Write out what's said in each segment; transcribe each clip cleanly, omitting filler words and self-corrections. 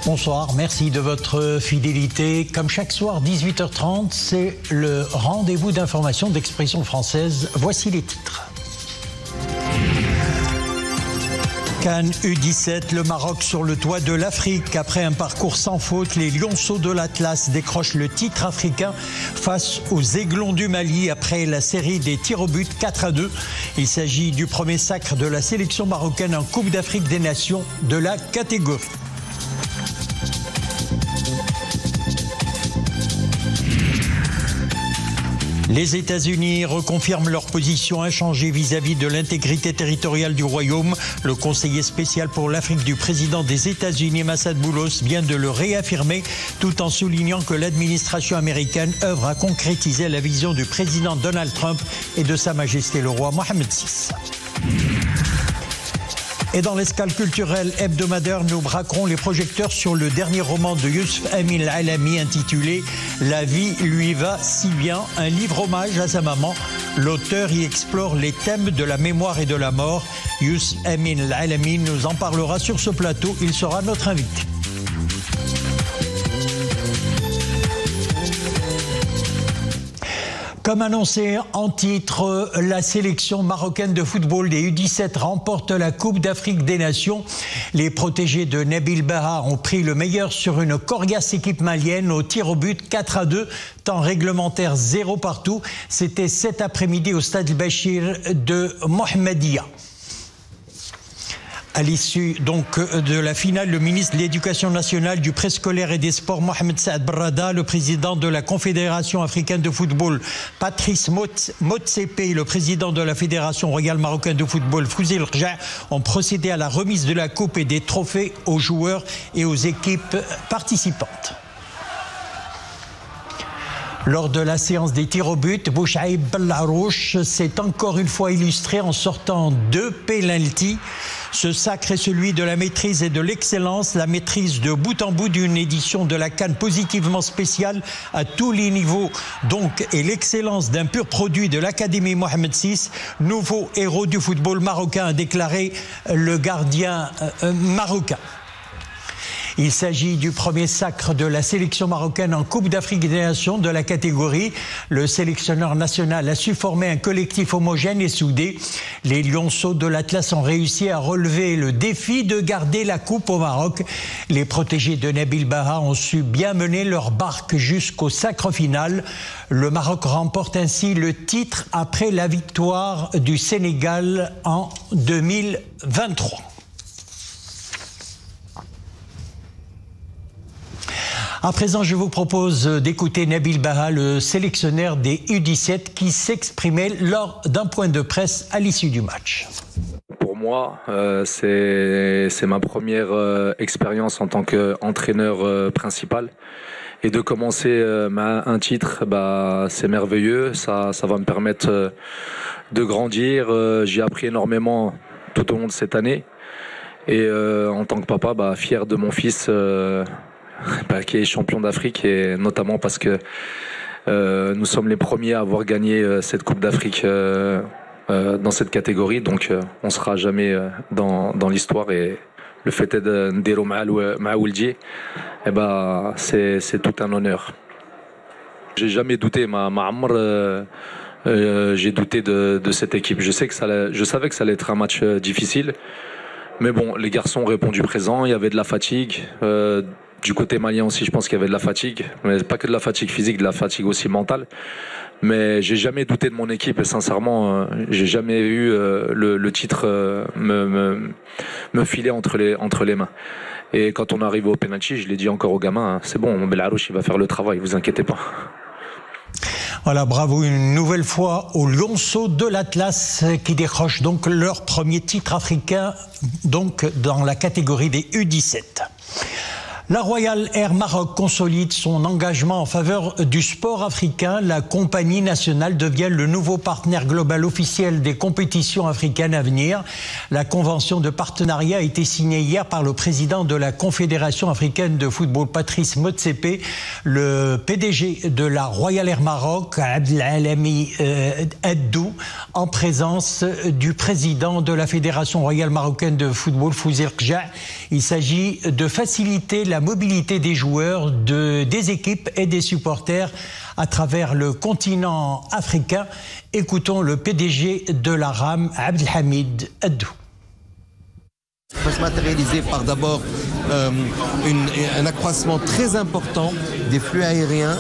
Bonsoir, merci de votre fidélité. Comme chaque soir, 18h30, c'est le rendez-vous d'information d'Expression française. Voici les titres. Cannes U17, le Maroc sur le toit de l'Afrique. Après un parcours sans faute, les lionceaux de l'Atlas décrochent le titre africain face aux Aiglons du Mali après la série des tirs au but 4-2. Il s'agit du premier sacre de la sélection marocaine en Coupe d'Afrique des Nations de la catégorie. Les États-Unis reconfirment leur position inchangée vis-à-vis de l'intégrité territoriale du Royaume. Le conseiller spécial pour l'Afrique du président des États-Unis, Massad Boulos, vient de le réaffirmer, tout en soulignant que l'administration américaine œuvre à concrétiser la vision du président Donald Trump et de Sa Majesté le roi Mohammed VI. Et dans l'escale culturelle hebdomadaire, nous braquerons les projecteurs sur le dernier roman de Yousef Amin Al-Alami intitulé « La vie lui va si bien », un livre hommage à sa maman. L'auteur y explore les thèmes de la mémoire et de la mort. Yousef Amin Al-Alami nous en parlera sur ce plateau. Il sera notre invité. Comme annoncé en titre, la sélection marocaine de football des U17 remporte la Coupe d'Afrique des Nations. Les protégés de Nabil Baha ont pris le meilleur sur une coriace équipe malienne au tir au but 4-2, temps réglementaire 0 partout. C'était cet après-midi au stade Bachir de Mohammedia. À l'issue donc de la finale, le ministre de l'Éducation nationale, du préscolaire et des sports, Mohamed Saad Brada, le président de la Confédération africaine de football, Patrice Motsepe, et le président de la Fédération royale marocaine de football, Fouzi Rja, ont procédé à la remise de la coupe et des trophées aux joueurs et aux équipes participantes. Lors de la séance des tirs au but, Bouchaïb Bellarouche s'est encore une fois illustré en sortant 2 pénaltys. Ce sacre est celui de la maîtrise et de l'excellence, la maîtrise de bout en bout d'une édition de la CAN positivement spéciale à tous les niveaux, donc, et l'excellence d'un pur produit de l'Académie Mohammed VI, nouveau héros du football marocain, a déclaré le gardien marocain. Il s'agit du premier sacre de la sélection marocaine en Coupe d'Afrique des Nations de la catégorie. Le sélectionneur national a su former un collectif homogène et soudé. Les lionceaux de l'Atlas ont réussi à relever le défi de garder la coupe au Maroc. Les protégés de Nabil Baha ont su bien mener leur barque jusqu'au sacre final. Le Maroc remporte ainsi le titre après la victoire du Sénégal en 2023. À présent, je vous propose d'écouter Nabil Baha, le sélectionneur des U17, qui s'exprimait lors d'un point de presse à l'issue du match. Pour moi, c'est ma première expérience en tant qu'entraîneur principal. Et de commencer un titre, c'est merveilleux. Ça va me permettre de grandir. J'ai appris énormément tout au long de cette année. Et en tant que papa, fier de mon fils qui est champion d'Afrique, et notamment parce que nous sommes les premiers à avoir gagné cette Coupe d'Afrique dans cette catégorie, donc on sera jamais dans l'histoire, et le fait de Ndero Maouldi, c'est tout un honneur. J'ai jamais douté, j'ai douté de cette équipe. Je savais que ça allait être un match difficile, mais bon, les garçons ont répondu présent. Il y avait de la fatigue. Du côté malien aussi, je pense qu'il y avait de la fatigue, mais pas que de la fatigue physique, de la fatigue aussi mentale. Mais j'ai jamais douté de mon équipe, et sincèrement, j'ai jamais eu le titre me filer entre les mains. Et quand on arrive au penalty, je l'ai dit encore aux gamins, c'est bon, mon Bellarouche, il va faire le travail, vous inquiétez pas. Voilà, bravo une nouvelle fois aux lionceaux de l'Atlas qui décrochent donc leur premier titre africain donc dans la catégorie des U17. La Royal Air Maroc consolide son engagement en faveur du sport africain. La compagnie nationale devient le nouveau partenaire global officiel des compétitions africaines à venir. La convention de partenariat a été signée hier par le président de la Confédération africaine de football, Patrice Motsepe, le PDG de la Royal Air Maroc, Abdelalami Addou, en présence du président de la Fédération royale marocaine de football, Fouzi Rja. Il s'agit de faciliter la la mobilité des joueurs, des équipes et des supporters à travers le continent africain. Écoutons le PDG de la RAM, Abdelhamid Addou. Ça va se matérialiser par d'abord un accroissement très important des flux aériens,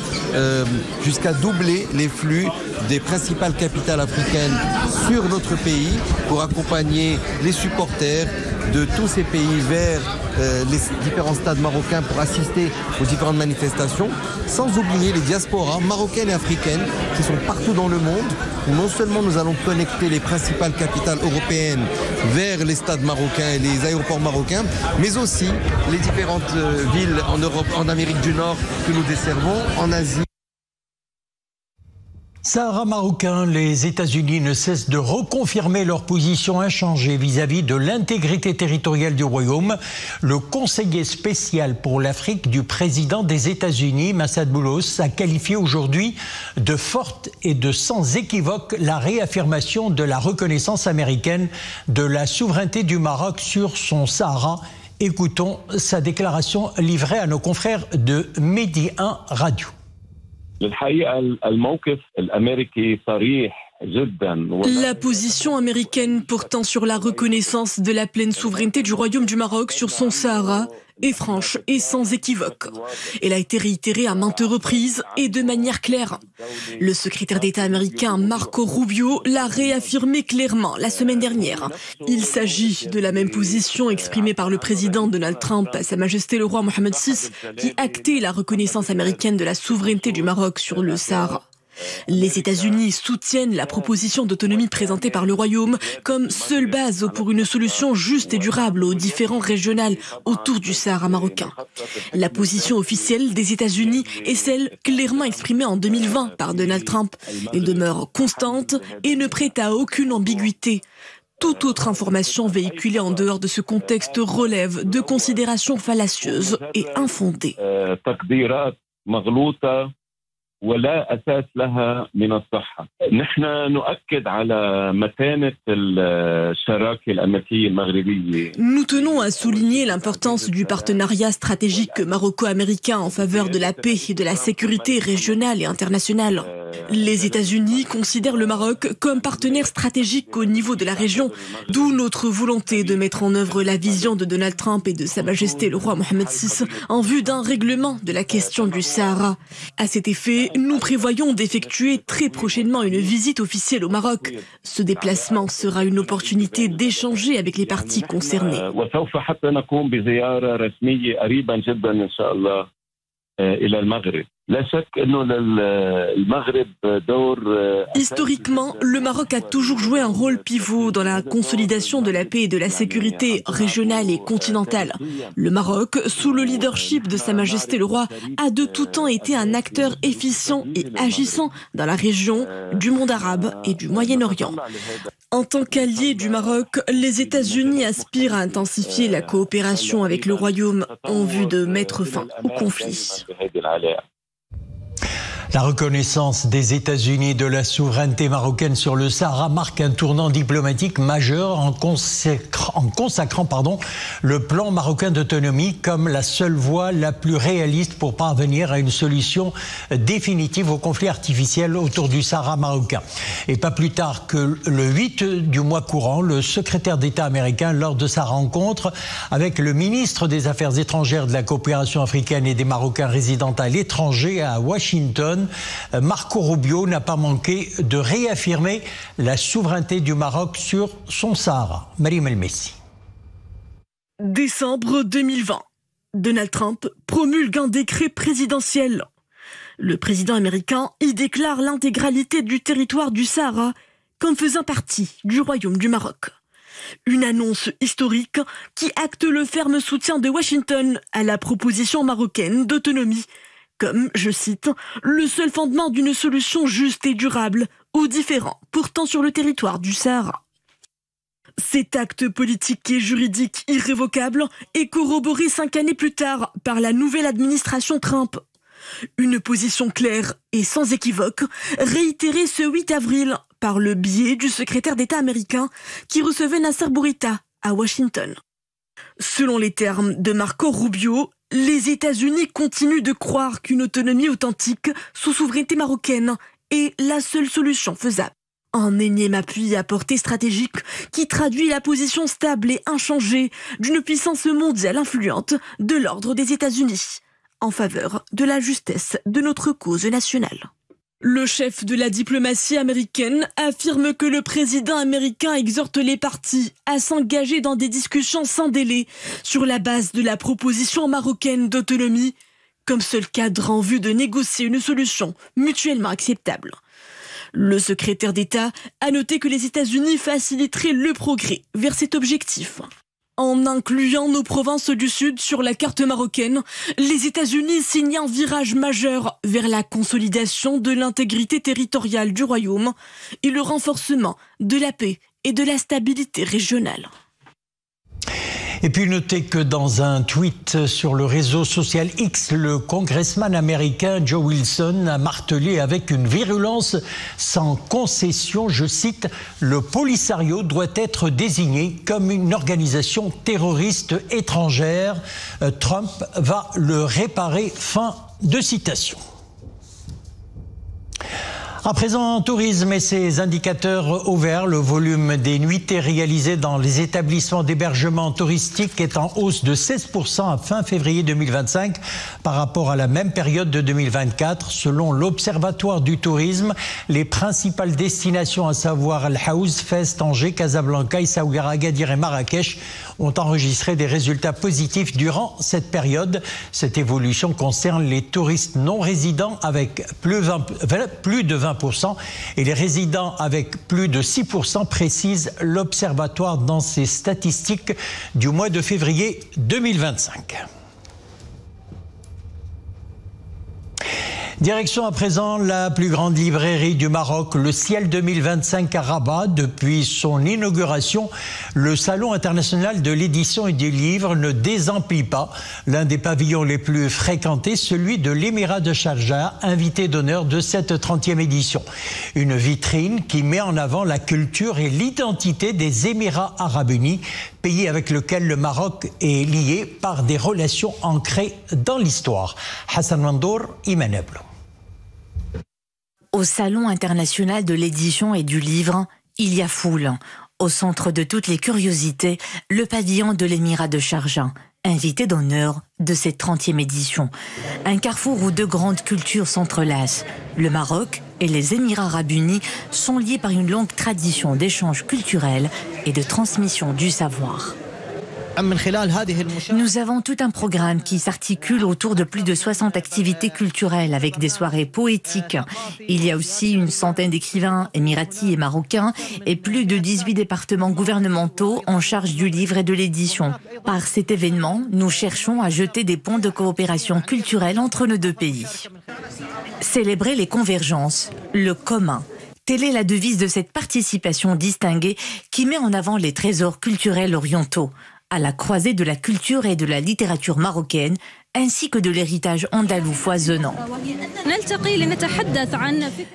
jusqu'à doubler les flux des principales capitales africaines sur notre pays pour accompagner les supporters de tous ces pays vers les différents stades marocains pour assister aux différentes manifestations, sans oublier les diasporas marocaines et africaines qui sont partout dans le monde, où non seulement nous allons connecter les principales capitales européennes vers les stades marocains et les aéroports marocains, mais aussi les différentes villes en Europe, en Amérique du Nord que nous desservons, en Asie. Sahara marocain, les États-Unis ne cessent de reconfirmer leur position inchangée vis-à-vis de l'intégrité territoriale du royaume. Le conseiller spécial pour l'Afrique du président des États-Unis, Massad Boulos, a qualifié aujourd'hui de forte et de sans équivoque la réaffirmation de la reconnaissance américaine de la souveraineté du Maroc sur son Sahara. Écoutons sa déclaration livrée à nos confrères de Medi 1 Radio. La position américaine portant sur la reconnaissance de la pleine souveraineté du Royaume du Maroc sur son Sahara est franche et sans équivoque. Elle a été réitérée à maintes reprises et de manière claire. Le secrétaire d'État américain Marco Rubio l'a réaffirmé clairement la semaine dernière. Il s'agit de la même position exprimée par le président Donald Trump à Sa Majesté le roi Mohammed VI, qui actait la reconnaissance américaine de la souveraineté du Maroc sur le Sahara. Les États-Unis soutiennent la proposition d'autonomie présentée par le Royaume comme seule base pour une solution juste et durable aux différends régionaux autour du Sahara marocain. La position officielle des États-Unis est celle clairement exprimée en 2020 par Donald Trump. Elle demeure constante et ne prête à aucune ambiguïté. Toute autre information véhiculée en dehors de ce contexte relève de considérations fallacieuses et infondées. ولا أساس لها من الصحة. نحن نؤكد على متانة الشراكة الأمريكية المغربية. Nous tenons à souligner l'importance du partenariat stratégique maroco-américain en faveur de la paix et de la sécurité régionale et internationale. Les États-Unis considèrent le Maroc comme partenaire stratégique au niveau de la région, d'où notre volonté de mettre en œuvre la vision de Donald Trump et de Sa Majesté le roi Mohammed VI en vue d'un règlement de la question du Sahara. À cet effet, nous prévoyons d'effectuer très prochainement une visite officielle au Maroc. Ce déplacement sera une opportunité d'échanger avec les parties concernées. Historiquement, le Maroc a toujours joué un rôle pivot dans la consolidation de la paix et de la sécurité régionale et continentale. Le Maroc, sous le leadership de Sa Majesté le Roi, a de tout temps été un acteur efficient et agissant dans la région, du monde arabe et du Moyen-Orient. En tant qu'allié du Maroc, les États-Unis aspirent à intensifier la coopération avec le Royaume en vue de mettre fin au conflit. La reconnaissance des États-Unis de la souveraineté marocaine sur le Sahara marque un tournant diplomatique majeur en consacrant le plan marocain d'autonomie comme la seule voie la plus réaliste pour parvenir à une solution définitive au conflit artificiel autour du Sahara marocain. Et pas plus tard que le 8 du mois courant, le secrétaire d'État américain, lors de sa rencontre avec le ministre des Affaires étrangères de la coopération africaine et des Marocains résidant à l'étranger à Washington, Marco Rubio n'a pas manqué de réaffirmer la souveraineté du Maroc sur son Sahara. Marie Melmessi. Décembre 2020. Donald Trump promulgue un décret présidentiel. Le président américain y déclare l'intégralité du territoire du Sahara comme faisant partie du Royaume du Maroc. Une annonce historique qui acte le ferme soutien de Washington à la proposition marocaine d'autonomie comme, je cite, le seul fondement d'une solution juste et durable aux différends portant sur le territoire du Sahara. Cet acte politique et juridique irrévocable est corroboré 5 années plus tard par la nouvelle administration Trump. Une position claire et sans équivoque, réitérée ce 8 avril par le biais du secrétaire d'État américain qui recevait Nasser Bourita à Washington. Selon les termes de Marco Rubio, les États-Unis continuent de croire qu'une autonomie authentique sous souveraineté marocaine est la seule solution faisable. Un énième appui à portée stratégique qui traduit la position stable et inchangée d'une puissance mondiale influente de l'ordre des États-Unis en faveur de la justesse de notre cause nationale. Le chef de la diplomatie américaine affirme que le président américain exhorte les parties à s'engager dans des discussions sans délai sur la base de la proposition marocaine d'autonomie, comme seul cadre en vue de négocier une solution mutuellement acceptable. Le secrétaire d'État a noté que les États-Unis faciliteraient le progrès vers cet objectif. En incluant nos provinces du Sud sur la carte marocaine, les États-Unis signent un virage majeur vers la consolidation de l'intégrité territoriale du royaume et le renforcement de la paix et de la stabilité régionale. Et puis notez que dans un tweet sur le réseau social X, le congressman américain Joe Wilson a martelé avec une virulence sans concession, je cite, « Le Polisario doit être désigné comme une organisation terroriste étrangère. Trump va le réparer ». Fin de citation. À présent, en tourisme et ses indicateurs au vert, le volume des nuitées réalisées dans les établissements d'hébergement touristique est en hausse de 16% à fin février 2025 par rapport à la même période de 2024. Selon l'Observatoire du tourisme, les principales destinations, à savoir Al-Haouz, Fès, Tanger, Casablanca, Essaouira, Agadir et Marrakech, ont enregistré des résultats positifs durant cette période. Cette évolution concerne les touristes non résidents avec plus de 20% et les résidents avec plus de 6%, précise l'Observatoire dans ses statistiques du mois de février 2025. Direction à présent la plus grande librairie du Maroc, le Ciel 2025 à Rabat. Depuis son inauguration, le Salon international de l'édition et du livre ne désemplit pas. L'un des pavillons les plus fréquentés, celui de l'Émirat de Sharjah, invité d'honneur de cette 30e édition. Une vitrine qui met en avant la culture et l'identité des Émirats arabes unis, pays avec lequel le Maroc est lié par des relations ancrées dans l'histoire. Hassan Mandour, Imaneblo. Au Salon international de l'édition et du livre, il y a foule. Au centre de toutes les curiosités, le pavillon de l'Émirat de Sharjah, invité d'honneur de cette 30e édition. Un carrefour où deux grandes cultures s'entrelacent. Le Maroc et les Émirats arabes unis sont liés par une longue tradition d'échanges culturels et de transmission du savoir. Nous avons tout un programme qui s'articule autour de plus de 60 activités culturelles avec des soirées poétiques. Il y a aussi une centaine d'écrivains émiratis et marocains et plus de 18 départements gouvernementaux en charge du livre et de l'édition. Par cet événement, nous cherchons à jeter des ponts de coopération culturelle entre nos deux pays. Célébrer les convergences, le commun. Telle est la devise de cette participation distinguée qui met en avant les trésors culturels orientaux, à la croisée de la culture et de la littérature marocaine, ainsi que de l'héritage andalou foisonnant.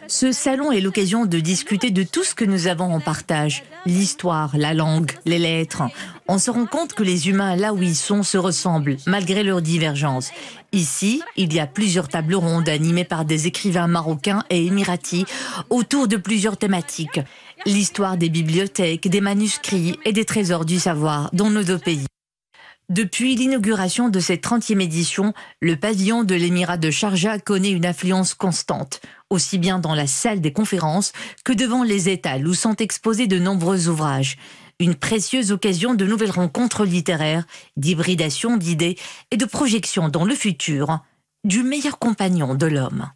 Ce salon est l'occasion de discuter de tout ce que nous avons en partage, l'histoire, la langue, les lettres. On se rend compte que les humains, là où ils sont, se ressemblent, malgré leurs divergences. Ici, il y a plusieurs tables rondes animées par des écrivains marocains et émiratis autour de plusieurs thématiques. L'histoire des bibliothèques, des manuscrits et des trésors du savoir dans nos deux pays. Depuis l'inauguration de cette 30e édition, le pavillon de l'Émirat de Sharjah connaît une affluence constante, aussi bien dans la salle des conférences que devant les étals où sont exposés de nombreux ouvrages. Une précieuse occasion de nouvelles rencontres littéraires, d'hybridation d'idées et de projection dans le futur du meilleur compagnon de l'homme.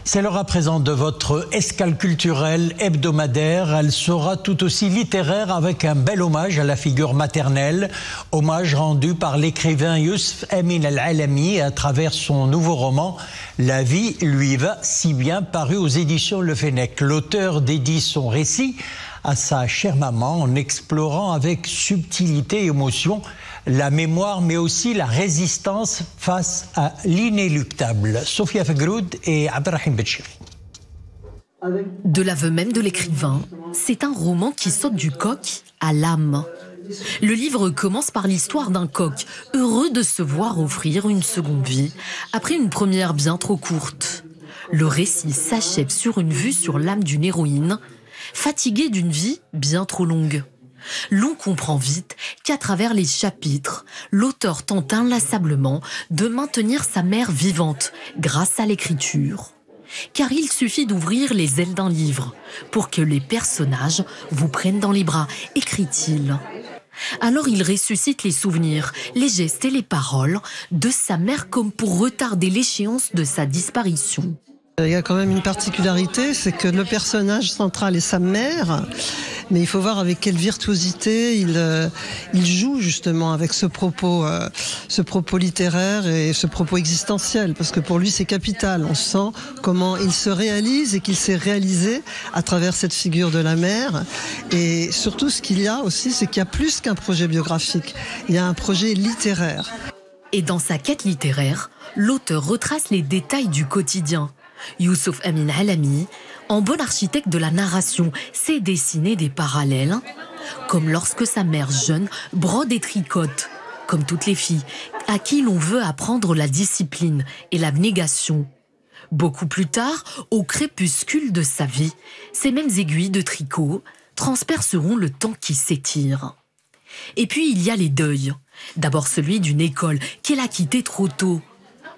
C'est l'heure à présent de votre escale culturelle hebdomadaire. Elle sera tout aussi littéraire avec un bel hommage à la figure maternelle. Hommage rendu par l'écrivain Youssef Amin Al-Alami à travers son nouveau roman « La vie lui va si bien » paru aux éditions Le Fennec. L'auteur dédie son récit à sa chère maman en explorant avec subtilité et émotion la mémoire, mais aussi la résistance face à l'inéluctable. Sophia Fegroud et Abderrahim Betchiri. De l'aveu même de l'écrivain, c'est un roman qui saute du coq à l'âme. Le livre commence par l'histoire d'un coq, heureux de se voir offrir une seconde vie, après une première bien trop courte. Le récit s'achève sur une vue sur l'âme d'une héroïne, fatiguée d'une vie bien trop longue. L'on comprend vite qu'à travers les chapitres, l'auteur tente inlassablement de maintenir sa mère vivante grâce à l'écriture. Car il suffit d'ouvrir les ailes d'un livre pour que les personnages vous prennent dans les bras, écrit-il. Alors il ressuscite les souvenirs, les gestes et les paroles de sa mère comme pour retarder l'échéance de sa disparition. Il y a quand même une particularité, c'est que le personnage central est sa mère, mais il faut voir avec quelle virtuosité il joue justement avec ce propos littéraire et ce propos existentiel, parce que pour lui c'est capital. On sent comment il se réalise et qu'il s'est réalisé à travers cette figure de la mère. Et surtout ce qu'il y a aussi, c'est qu'il y a plus qu'un projet biographique, il y a un projet littéraire. Et dans sa quête littéraire, l'auteur retrace les détails du quotidien. Youssouf Amin Alami, en bon architecte de la narration, sait dessiner des parallèles, comme lorsque sa mère jeune brode et tricote, comme toutes les filles, à qui l'on veut apprendre la discipline et l'abnégation. Beaucoup plus tard, au crépuscule de sa vie, ces mêmes aiguilles de tricot transperceront le temps qui s'étire. Et puis il y a les deuils. D'abord celui d'une école qu'elle a quittée trop tôt.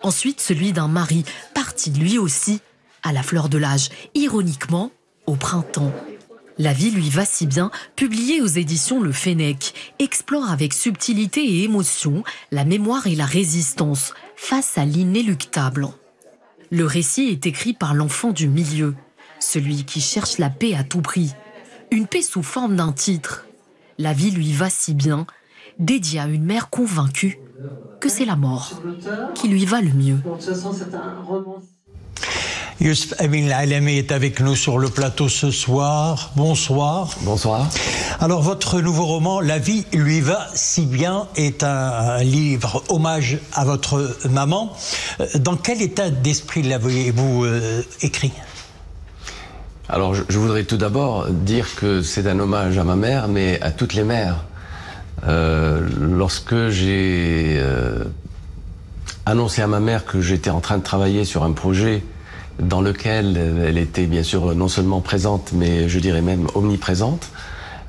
Ensuite, celui d'un mari, parti lui aussi, à la fleur de l'âge, ironiquement, au printemps. La vie lui va si bien, publié aux éditions Le Fennec, explore avec subtilité et émotion la mémoire et la résistance face à l'inéluctable. Le récit est écrit par l'enfant du milieu, celui qui cherche la paix à tout prix. Une paix sous forme d'un titre. La vie lui va si bien, dédié à une mère convaincue que c'est la mort qui lui va le mieux. Youssouf Amin Alami est avec nous sur le plateau ce soir. Bonsoir. Bonsoir. Alors, votre nouveau roman, La vie lui va si bien, est un livre hommage à votre maman. Dans quel état d'esprit l'avez-vous écrit ? Alors, je voudrais tout d'abord dire que c'est un hommage à ma mère, mais à toutes les mères. Lorsque j'ai annoncé à ma mère que j'étais en train de travailler sur un projet dans lequel elle était bien sûr non seulement présente, mais je dirais même omniprésente,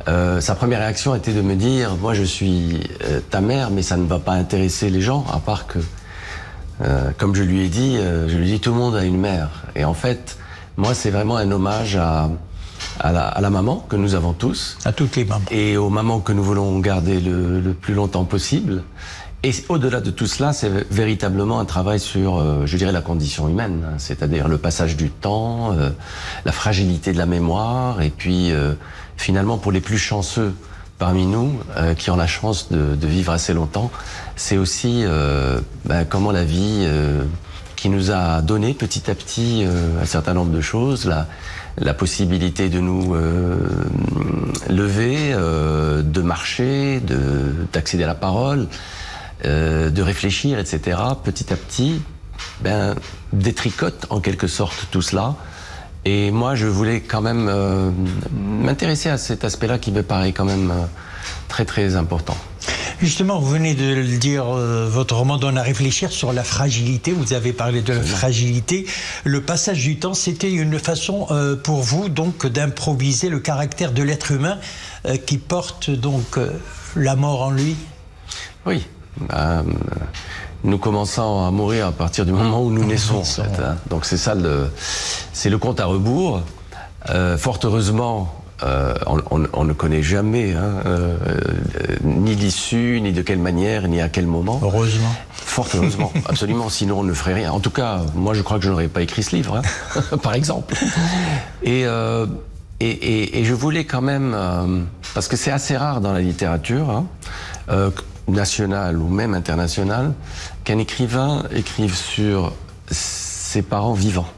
sa première réaction était de me dire « Moi je suis ta mère, mais ça ne va pas intéresser les gens, à part que, comme je lui ai dit, tout le monde a une mère. » Et en fait, moi c'est vraiment un hommage à la maman que nous avons tous. À toutes les mamans. Et aux mamans que nous voulons garder le plus longtemps possible. Et au-delà de tout cela, c'est véritablement un travail sur, je dirais, la condition humaine, hein, c'est-à-dire le passage du temps, la fragilité de la mémoire, et puis finalement pour les plus chanceux parmi nous, qui ont la chance de vivre assez longtemps, c'est aussi comment la vie qui nous a donné petit à petit un certain nombre de choses, la possibilité de nous lever, de marcher, d'accéder à la parole, de réfléchir, etc. Petit à petit, détricote en quelque sorte tout cela. Et moi, je voulais quand même m'intéresser à cet aspect-là qui me paraît quand même très très important. Justement, vous venez de le dire, votre roman donne à réfléchir sur la fragilité. Vous avez parlé de la fragilité. Le passage du temps, c'était une façon pour vous donc d'improviser le caractère de l'être humain qui porte donc la mort en lui. Oui. Nous commençons à mourir à partir du moment où nous naissons, en fait, hein. Donc c'est ça, c'est le compte à rebours. Fort heureusement, on ne connaît jamais ni l'issue, ni de quelle manière, ni à quel moment. Heureusement. Fort heureusement, absolument. Sinon, on ne ferait rien. En tout cas, moi, je crois que je n'aurais pas écrit ce livre, hein, par exemple. Et je voulais quand même, parce que c'est assez rare dans la littérature, hein, nationale ou même internationale, qu'un écrivain écrive sur ses parents vivants.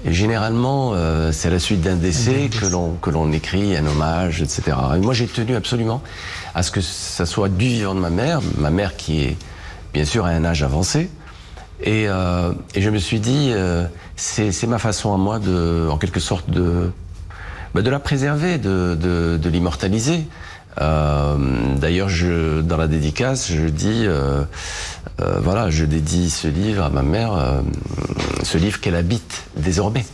Et généralement, c'est à la suite d'un décès que l'on écrit un hommage, etc. Et moi, j'ai tenu absolument à ce que ça soit du vivant de ma mère qui est bien sûr à un âge avancé. Et je me suis dit, c'est ma façon à moi, en quelque sorte, de la préserver, de l'immortaliser. D'ailleurs, dans la dédicace, je dis, voilà, je dédie ce livre à ma mère, ce livre qu'elle habite désormais.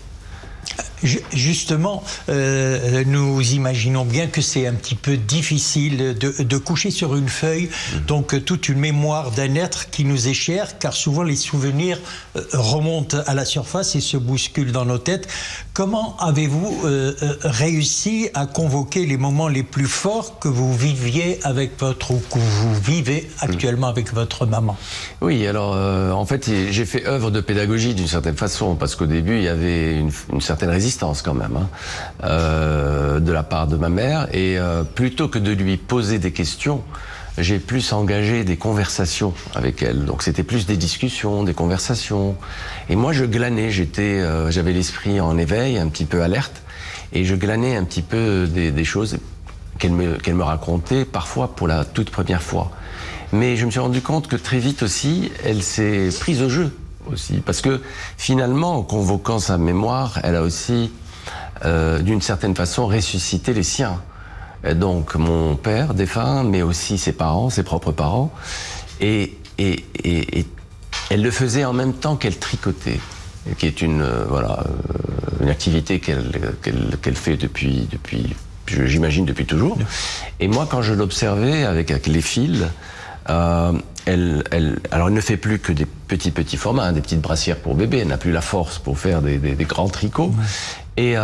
Justement, nous imaginons bien que c'est un petit peu difficile de coucher sur une feuille, donc toute une mémoire d'un être qui nous est cher, car souvent les souvenirs remontent à la surface et se bousculent dans nos têtes. Comment avez-vous réussi à convoquer les moments les plus forts que vous viviez avec ou que vous vivez actuellement avec votre maman? Oui, alors en fait j'ai fait œuvre de pédagogie d'une certaine façon, parce qu'au début il y avait une certaine résistance quand même, de la part de ma mère, et plutôt que de lui poser des questions, j'ai plus engagé des conversations avec elle. Donc c'était plus des discussions, des conversations. Et moi je glanais, j'avais l'esprit en éveil, un petit peu alerte, et je glanais un petit peu des choses qu'elle me racontait, parfois pour la toute première fois. Mais je me suis rendu compte que très vite aussi, elle s'est prise au jeu aussi. Parce que finalement, en convoquant sa mémoire, elle a aussi, d'une certaine façon, ressuscité les siens. Et donc mon père défunt, mais aussi ses parents, ses propres parents. Et elle le faisait en même temps qu'elle tricotait, qui est une activité qu'elle fait depuis j'imagine depuis toujours. Et moi, quand je l'observais avec les fils, alors elle ne fait plus que des petits formats, des petites brassières pour bébé. Elle n'a plus la force pour faire des grands tricots. Et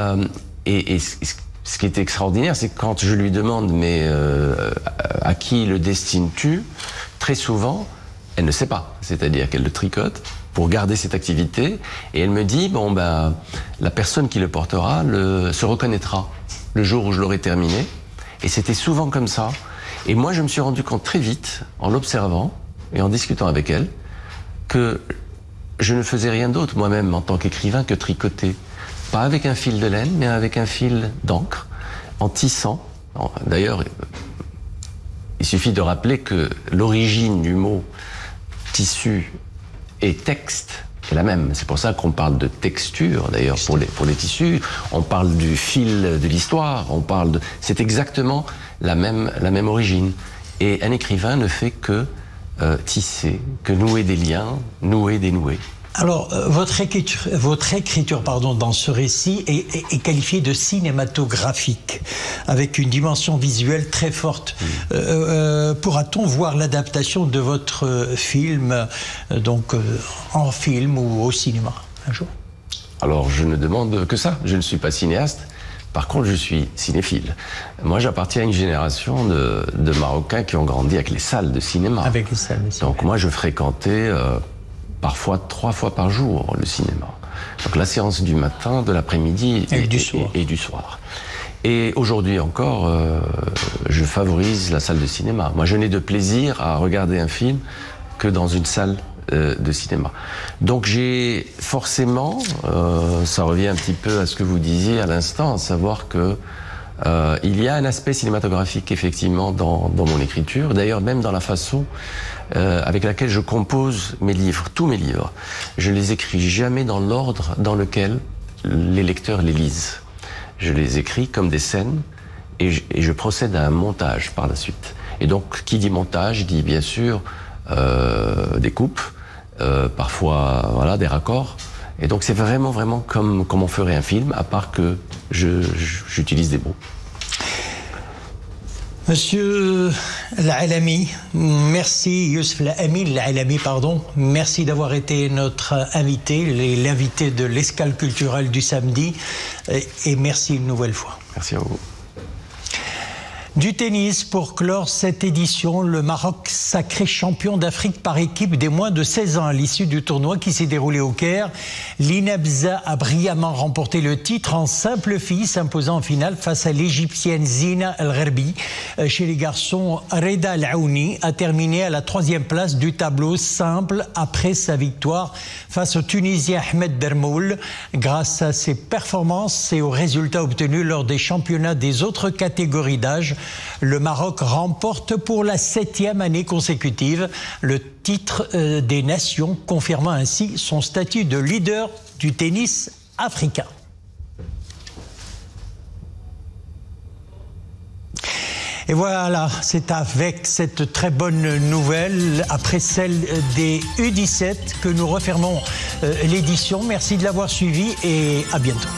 ce qui est extraordinaire, c'est que quand je lui demande mais à qui le destines-tu, très souvent elle ne sait pas. C'est-à-dire qu'elle le tricote pour garder cette activité, et elle me dit bon ben la personne qui le portera se reconnaîtra le jour où je l'aurai terminé. Et c'était souvent comme ça. Et moi, je me suis rendu compte très vite, en l'observant et en discutant avec elle, que je ne faisais rien d'autre moi-même en tant qu'écrivain que tricoter. Pas avec un fil de laine, mais avec un fil d'encre, en tissant. D'ailleurs, il suffit de rappeler que l'origine du mot tissu et texte est la même. C'est pour ça qu'on parle de texture, d'ailleurs, pour les tissus. On parle du fil de l'histoire, c'est exactement la même origine. Et un écrivain ne fait que tisser, que nouer des liens, nouer des noués. Alors, votre écriture dans ce récit est qualifiée de cinématographique, avec une dimension visuelle très forte. Pourra-t-on voir l'adaptation de votre film, en film ou au cinéma, un jour? Alors, je ne demande que ça. Je ne suis pas cinéaste. Par contre, je suis cinéphile. Moi, j'appartiens à une génération de Marocains qui ont grandi avec les salles de cinéma. Avec les salles de cinéma. Donc, moi, je fréquentais parfois 3 fois par jour le cinéma. Donc, la séance du matin, de l'après-midi et du soir. Et aujourd'hui encore, je favorise la salle de cinéma. Moi, je n'ai de plaisir à regarder un film que dans une salle de cinéma. Donc j'ai forcément, ça revient un petit peu à ce que vous disiez à l'instant, à savoir que il y a un aspect cinématographique effectivement dans mon écriture, d'ailleurs même dans la façon avec laquelle je compose mes livres, tous mes livres. Je les écris jamais dans l'ordre dans lequel les lecteurs les lisent. Je les écris comme des scènes et je procède à un montage par la suite. Et donc qui dit montage dit bien sûr des coupes, parfois des raccords. Et donc c'est vraiment comme on ferait un film, à part que j'utilise des mots. Monsieur Al-Alami, merci, Youssef Al-Alami, merci d'avoir été notre invité, l'invité de l'Escale culturelle du samedi, et merci une nouvelle fois. Merci à vous. Du tennis, pour clore cette édition, le Maroc sacré champion d'Afrique par équipe des moins de 16 ans à l'issue du tournoi qui s'est déroulé au Caire. L'Inabza a brillamment remporté le titre en simple fille, s'imposant en finale face à l'Égyptienne Zina El-Gherbi. Chez les garçons, Reda Al-Aouni a terminé à la 3e place du tableau simple après sa victoire face au Tunisien Ahmed Bermoul. Grâce à ses performances et aux résultats obtenus lors des championnats des autres catégories d'âge, le Maroc remporte pour la 7e année consécutive le titre des nations, confirmant ainsi son statut de leader du tennis africain. Et voilà, c'est avec cette très bonne nouvelle, après celle des U17, que nous refermons l'édition. Merci de l'avoir suivi et à bientôt.